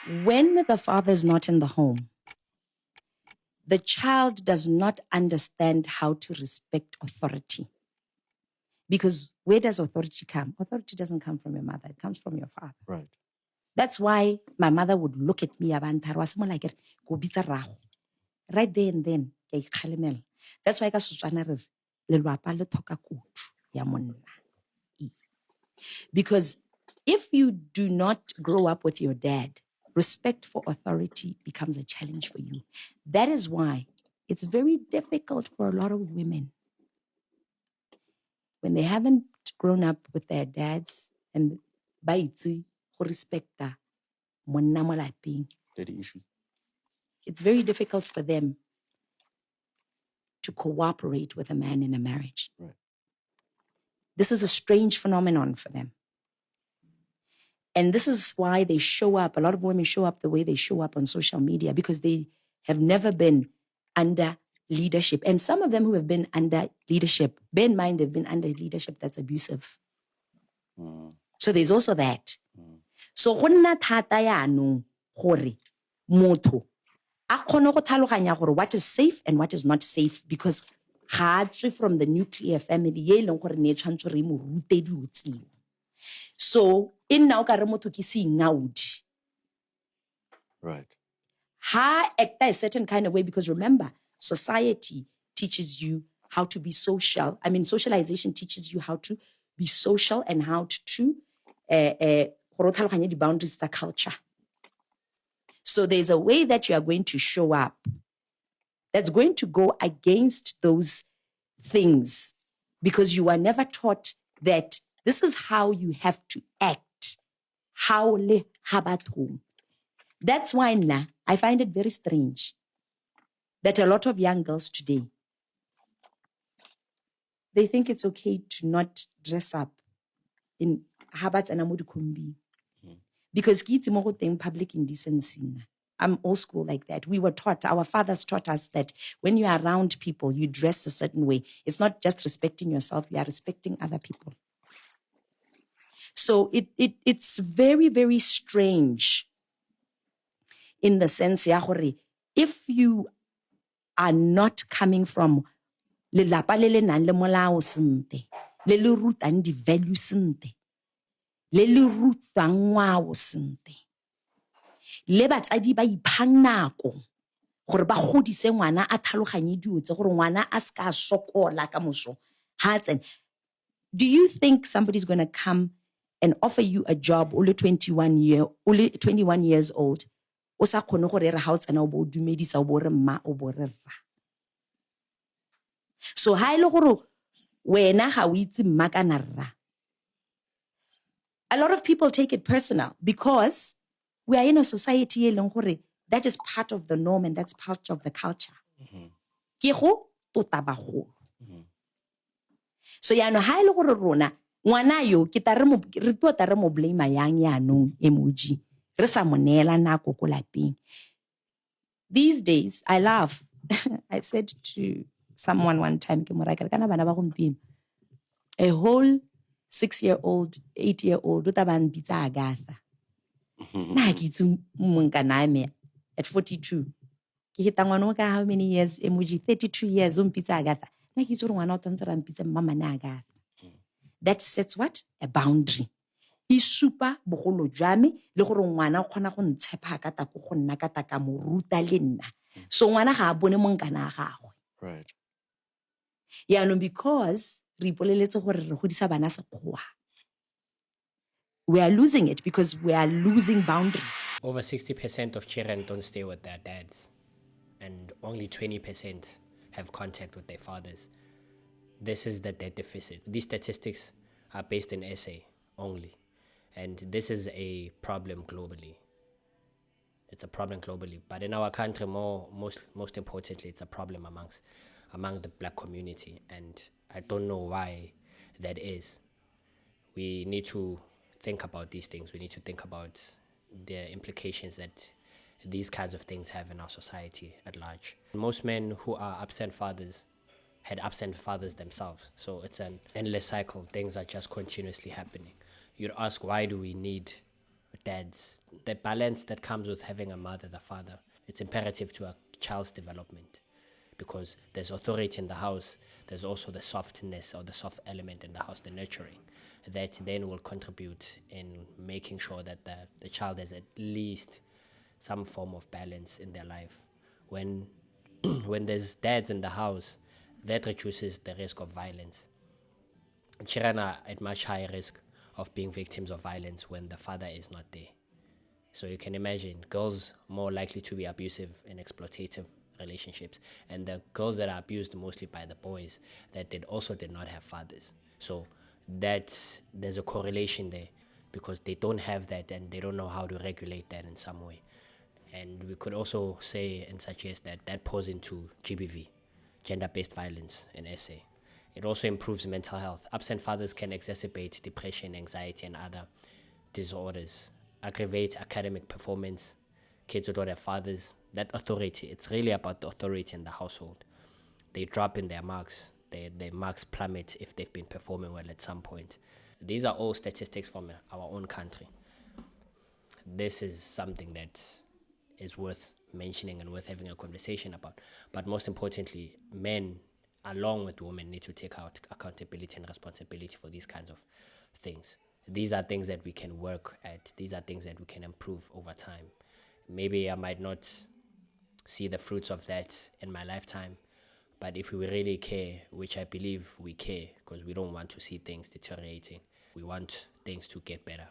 When the father is not in the home, the child does not understand how to respect authority. Because where does authority come? Authority doesn't come from your mother. It comes from your father. Right. That's why my mother would look at me like right there and then. That's why because if you do not grow up with your dad, respect for authority becomes a challenge for you. That is why it's very difficult for a lot of women when they haven't grown up with their dads and ba itse go respecta monna mo lapeng. Daddy issues. It's very difficult for them to cooperate with a man in a marriage. Right. This is a strange phenomenon for them. And this is why they show up. A lot of women show up the way they show up on social media because they have never been under leadership. And some of them who have been under leadership, bear in mind they've been under leadership that's abusive. So there's also that. So go nna thata yaanong gore motho a kgone go tlhaloganya gore what is safe and what is not safe because ga tswe from the nuclear family ye leng gore ne tshwantse re mo rute dilo tseo. So in now ka re motho ke seingaudi. Right. Ha act a certain kind of way because remember, society teaches you how to be social. I mean, socialization teaches you how to be social and how to the boundaries of the culture. So there's a way that you are going to show up that's going to go against those things because you are never taught that this is how you have to act. How le habatum. That's why now I find it very strange that a lot of young girls today, they think it's okay to not dress up in habats and amudukumbi. Because kids mo public indecency. I'm old school like that. We were taught, our fathers taught us that when you are around people, you dress a certain way. It's not just respecting yourself, you are respecting other people. So it's very, very strange in the sense, if you are not coming from lelapa le le nang le molao sente, le le rutang di value sente, le le rutang ngwao sente, le batsadi ba iphang nako gore ba godise ngwana a tlhaloganye dilo tse gore ngwana a ska sokola ka moso ha tsena. Do you think somebody's going to come and offer you a job only 21 years old? O sa kgone gore re ha o tsena o bo dumedisa o bo re mma o bo re rra. So ha ile gore wena ga o itse mma kana rra. A lot of people take it personal because we are in a society e leng gore that is part of the norm and that's part of the culture. Ke go tota bagolo. So yaano ha ile gore rona ngwana yo ke ta re tota re mo blame yang yaanong emoji re sa mo neela nako ko lapeng. These days I laugh. I said to someone one time ke mo ra ke kana bana ba gompieno a whole 6-year-old 8-year-old o ta ba mpitsa Agatha. Na ke itse monkana me at 42 ke hita ngwana ka how many years emoji 32 years o mpitsa Agatha. Na ke itse re ngwana o tantse ra mpitsa mama na Agatha. That sets what? A boundary. I supa bogolo jwa me le gore ngwana o kgona go ntshepa ka ta go nna ka ta ka mo ruta le nna. So ngwana ga a bone monkana gagwe. Right. Yeah, no, because we are losing it because we are losing boundaries. Over 60% of children don't stay with their dads, and only 20% have contact with their fathers. This is the debt deficit. These statistics are based in SA only, and this is a problem globally. It's a problem globally, but in our country, most importantly, it's a problem among the black community, and I don't know why that is. We need to think about these things. We need to think about the implications that these kinds of things have in our society at large. Most men who are absent fathers had absent fathers themselves, so it's an endless cycle. Things are just continuously happening. You'd ask, why do we need dads, the balance that comes with having a mother, the father, it's imperative to a child's development because there's authority in the house. There's also the softness or the soft element in the house, the nurturing, that then will contribute in making sure that the child has at least some form of balance in their life. When when there's dads in the house, that reduces the risk of violence. Children are at much higher risk of being victims of violence when the father is not there. So you can imagine girls more likely to be abusive and exploitative relationships, and the girls that are abused mostly by the boys that did not have fathers. So that there's a correlation there because they don't have that and they don't know how to regulate that in some way. And we could also say and suggest that that pulls into GBV, gender-based violence in SA. It also improves mental health. Absent fathers can exacerbate depression, anxiety, and other disorders, aggravate academic performance. Kids who don't have fathers, that authority, it's really about the authority in the household. They drop in their marks. Their marks plummet if they've been performing well at some point. These are all statistics from our own country. This is something that is worth mentioning and worth having a conversation about. But most importantly, men, along with women, need to take out accountability and responsibility for these kinds of things. These are things that we can work at. These are things that we can improve over time. Maybe I might not see the fruits of that in my lifetime, but if we really care, which I believe we care, because we don't want to see things deteriorating, we want things to get better.